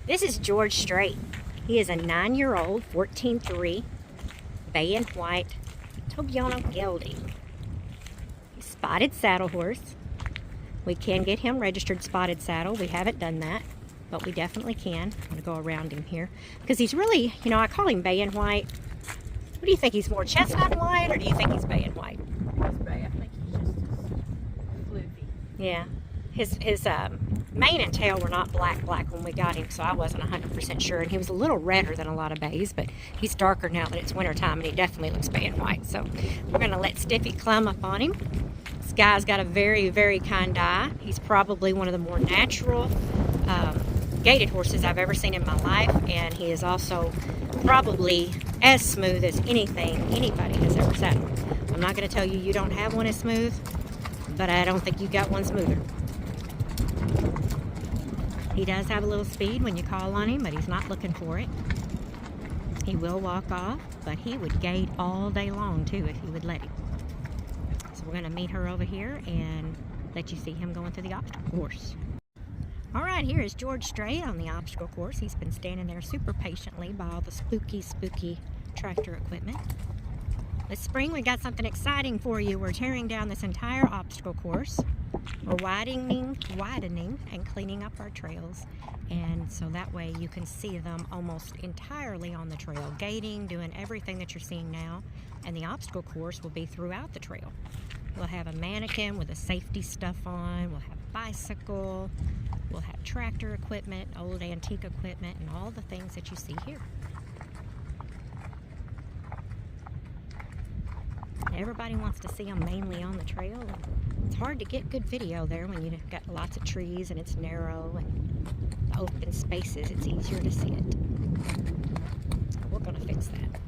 This is George Strait. He is a 9-year-old, 14-3, bay and white Tobiano gelding. He's spotted saddle horse. We can get him registered spotted saddle. We haven't done that, but we definitely can. I'm going to go around him here because he's really, I call him bay and white. What do you think? He's more chestnut and white, or do you think he's bay and white? He's bay. I think he's just as floofy. Yeah. His mane and tail were not black when we got him, so I wasn't 100% sure. And he was a little redder than a lot of bays, but he's darker now that it's winter time, and he definitely looks bay and white. So we're going to let Stiffy climb up on him. This guy's got a very, very kind eye. He's probably one of the more natural gaited horses I've ever seen in my life, and he is also probably as smooth as anything anybody has ever saddled. I'm not going to tell you you don't have one as smooth, but I don't think you got one smoother. He does have a little speed when you call on him, but he's not looking for it. He will walk off, but he would gait all day long too if you would let him. So we're going to meet her over here and let you see him going through the obstacle course. All right, here is George Strait on the obstacle course. He's been standing there super patiently by all the spooky tractor equipment. This spring we got something exciting for you. We're tearing down this entire obstacle course. We're widening and cleaning up our trails, and so that way you can see them almost entirely on the trail, gating, doing everything that you're seeing now, and the obstacle course will be throughout the trail. We'll have a mannequin with the safety stuff on, we'll have a bicycle, we'll have tractor equipment, old antique equipment, and all the things that you see here. Everybody wants to see them mainly on the trail. It's hard to get good video there when you've got lots of trees and it's narrow and open spaces. It's easier to see it. We're going to fix that.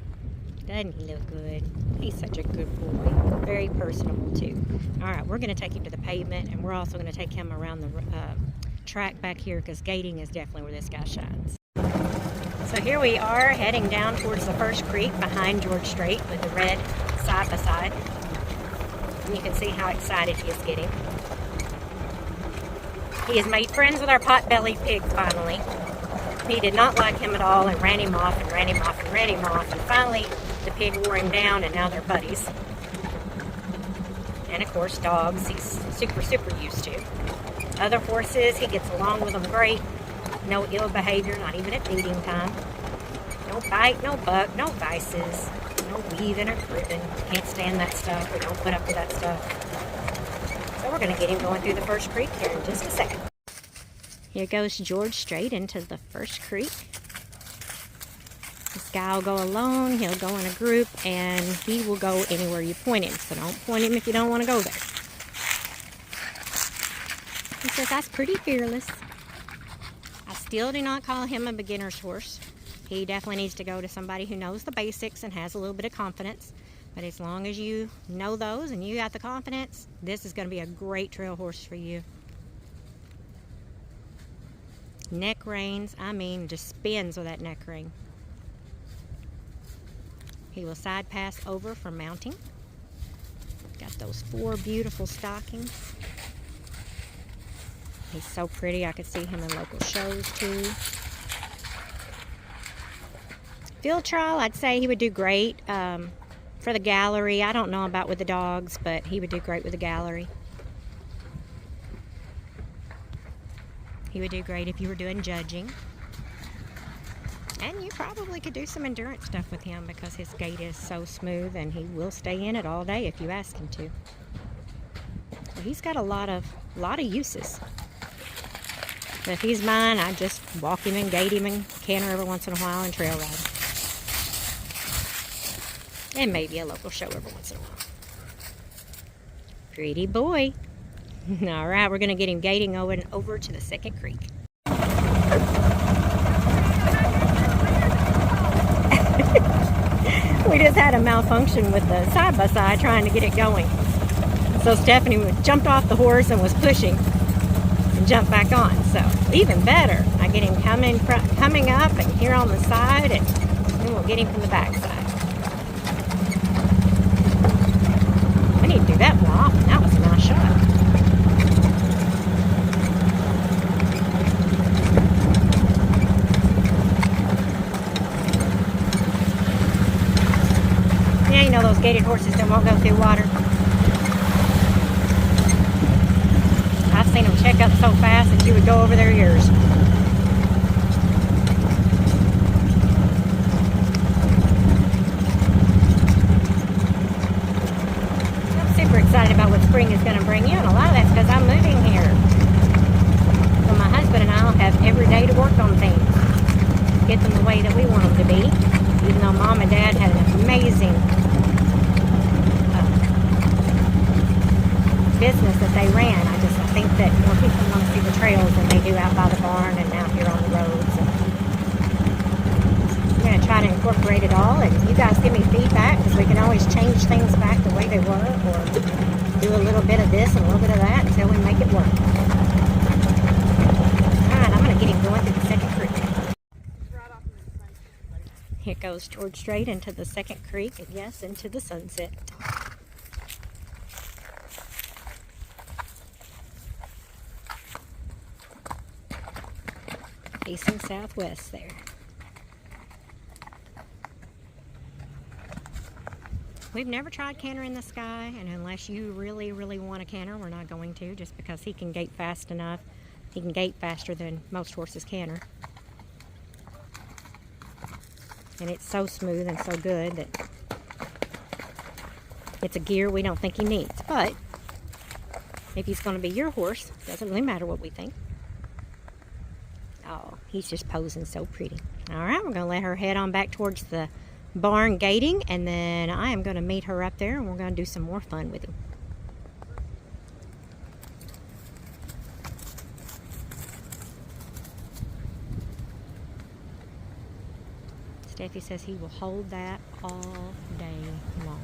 Doesn't he look good? He's such a good boy. Very personable too. All right, we're going to take him to the pavement, and we're also going to take him around the track back here because gating is definitely where this guy shines. So here we are heading down towards the first creek behind George Strait with the red side by side. And you can see how excited he is getting. He has made friends with our pot-bellied pig finally. He did not like him at all and ran him off and ran him off and ran him off. And finally the pig wore him down, and now they're buddies. And of course dogs he's super used to. Other horses, he gets along with them great. No ill behavior, not even at feeding time. No bite, no buck, no vices. No weaving or cribbing. Can't stand that stuff. We don't put up with that stuff. So we're going to get him going through the first creek here in just a second. Here goes George Strait into the first creek. This guy will go alone, he'll go in a group, and he will go anywhere you point him. So don't point him if you don't want to go there. He says, that's pretty fearless. I still do not call him a beginner's horse. He definitely needs to go to somebody who knows the basics and has a little bit of confidence. But as long as you know those and you got the confidence, this is going to be a great trail horse for you. Neck reins, I mean, just spins with that neck ring. He will side pass over for mounting. Got those 4 beautiful stockings. He's so pretty. I could see him in local shows too. Field trial, I'd say he would do great for the gallery. I don't know about with the dogs, but he would do great with the gallery. He would do great if you were doing judging. And you probably could do some endurance stuff with him because his gait is so smooth, and he will stay in it all day if you ask him to. So he's got a lot of uses. But if he's mine, I just walk him and gait him and canter every once in a while and trail ride him. And maybe a local show every once in a while. Pretty boy. All right, we're going to get him gaiting over to the second creek. We just had a malfunction with the side-by-side trying to get it going. So Stephanie jumped off the horse and was pushing and jumped back on. So even better, I get him coming up and here on the side, and then we'll get him from the back side. I need to do that more often. That was a nice shot. You know those gated horses that won't go through water? I've seen them check up so fast that you would go over their ears. I'm super excited about what spring is going to bring you, and a lot of that's because I'm moving here. So my husband and I will have every day to work on things. Get them the way that we want them to be. Even though Mom and Dad had an amazing business that they ran, I think that more people want to see the trails than they do out by the barn and out here on the roads. And I'm going to try to incorporate it all, and you guys give me feedback, because we can always change things back the way they were, or do a little bit of this and a little bit of that until we make it work. Alright, I'm going to get him going to the second creek. It goes towards Strait into the second creek, and yes, into the sunset. Facing southwest there. We've never tried canter in the sky, and unless you really, really want a canter, we're not going to, just because he can gait fast enough. He can gait faster than most horses canter. And it's so smooth and so good that it's a gear we don't think he needs. But if he's going to be your horse, it doesn't really matter what we think. Oh, he's just posing so pretty. All right, we're going to let her head on back towards the barn gating, and then I am going to meet her up there, and we're going to do some more fun with him. Steffi says he will hold that all day long.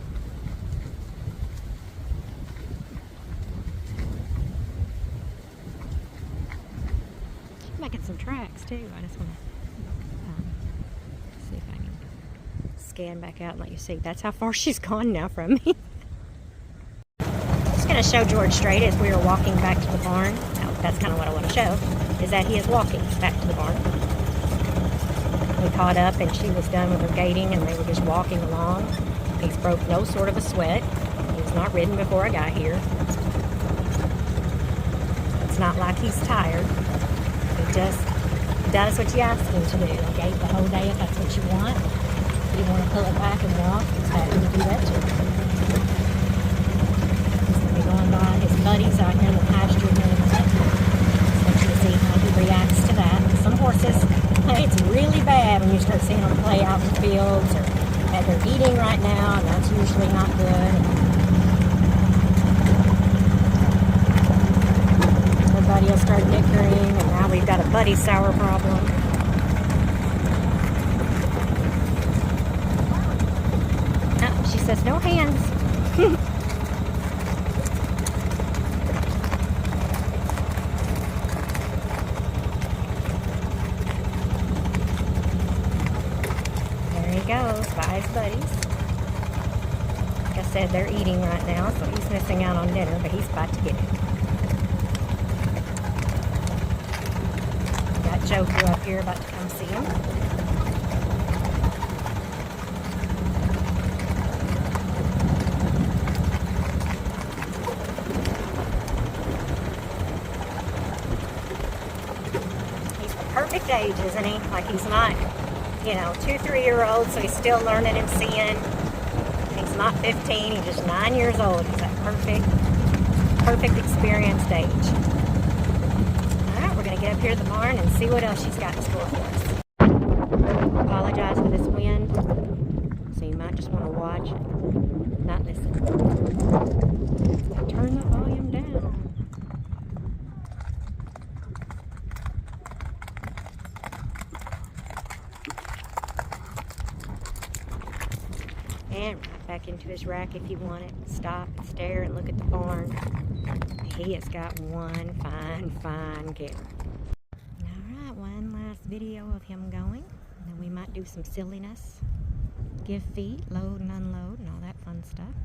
She's making some tracks too. I just want to see if I can scan back out and let you see. That's how far she's gone now from me. Just going to show George Strait as we are walking back to the barn. Now, that's kind of what I want to show, is that he is walking back to the barn. We caught up and she was done with her gating, and they were just walking along. He's broke no sort of a sweat. He was not ridden before I got here. It's not like he's tired. He just does what you ask him to do. He'll gait the whole day if that's what you want. If you want to pull it back and walk, he's happy to do that too. He's going to be going by his buddies out here in the pasture here in a minute. So you can see how he reacts to that. Some horses, it's really bad when you start seeing them play out in the fields, or that they're eating right now, and that's usually not good. Everybody will start dickering, and now we've got a buddy sour problem. Oh, she says no hands. Goes by his buddies. Like I said, they're eating right now, so he's missing out on dinner, but he's about to get it. Got Joe Crew up here about to come see him. He's the perfect age, isn't he? Like, he's not, 2-3-year-old, so he's still learning and seeing. He's not 15, he's just 9 years old. He's that perfect experienced age. Alright, we're going to get up here to the barn and see what else she's got in store for us. I apologize for this wind, so you might just want to watch, not listen. Turn the volume down. And right back into his rack if you want it. Stop and stare and look at the barn. He has got one fine cow. Alright, one last video of him going. And then we might do some silliness. Give feet, load and unload, and all that fun stuff.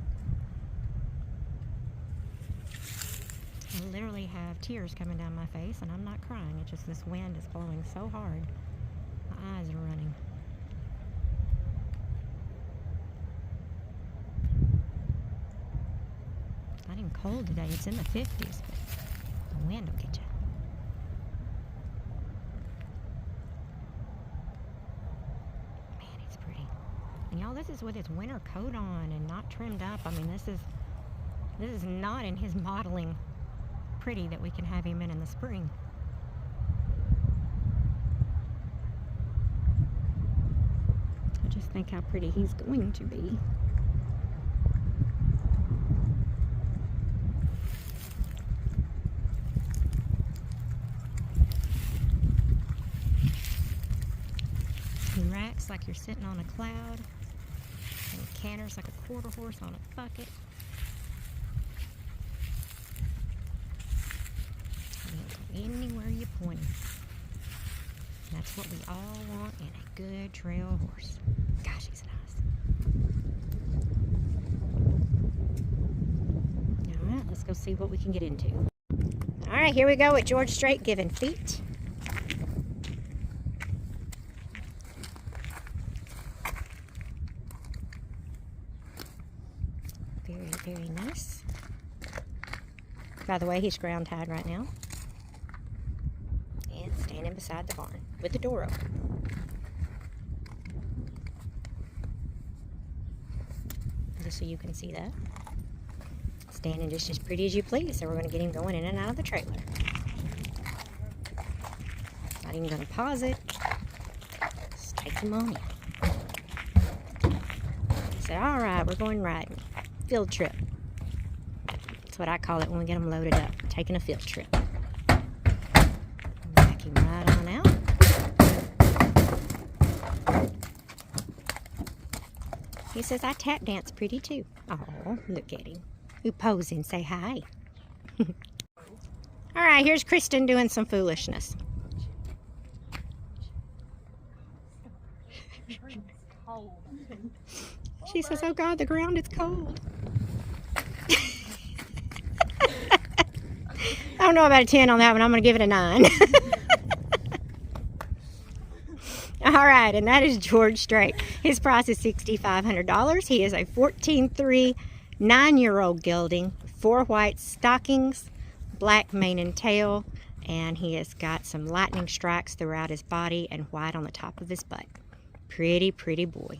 I literally have tears coming down my face, and I'm not crying. It's just this wind is blowing so hard. My eyes are running. cold today. It's in the 50s, but the wind will get you. Man, he's pretty. And y'all, this is with his winter coat on and not trimmed up. I mean, this is not in his modeling pretty that we can have him in the spring. I just think how pretty he's going to be. He racks like you're sitting on a cloud, and he canters like a quarter horse on a bucket. He'll go anywhere you point him. And that's what we all want in a good trail horse. Gosh, he's nice. All right, let's go see what we can get into. All right, here we go with George Strait giving feet. Very, very nice. By the way, he's ground tied right now. And standing beside the barn with the door open. Just so you can see that. Standing just as pretty as you please. So we're going to get him going in and out of the trailer. Not even going to pause it. Just take him on in. Say, all right, we're going riding. Field trip. That's what I call it when we get them loaded up. Taking a field trip. Back him right on out. He says, I tap dance pretty too. Oh, look at him. You pose and say hi. All right, here's Kristen doing some foolishness. She says, oh God, the ground is cold. I don't know about a 10 on that one. I'm going to give it a 9. All right, and that is George Strait. His price is $6,500. He is a 14.3 9-year-old gelding, 4 white stockings, black mane and tail, and he has got some lightning strikes throughout his body and white on the top of his butt. Pretty, pretty boy.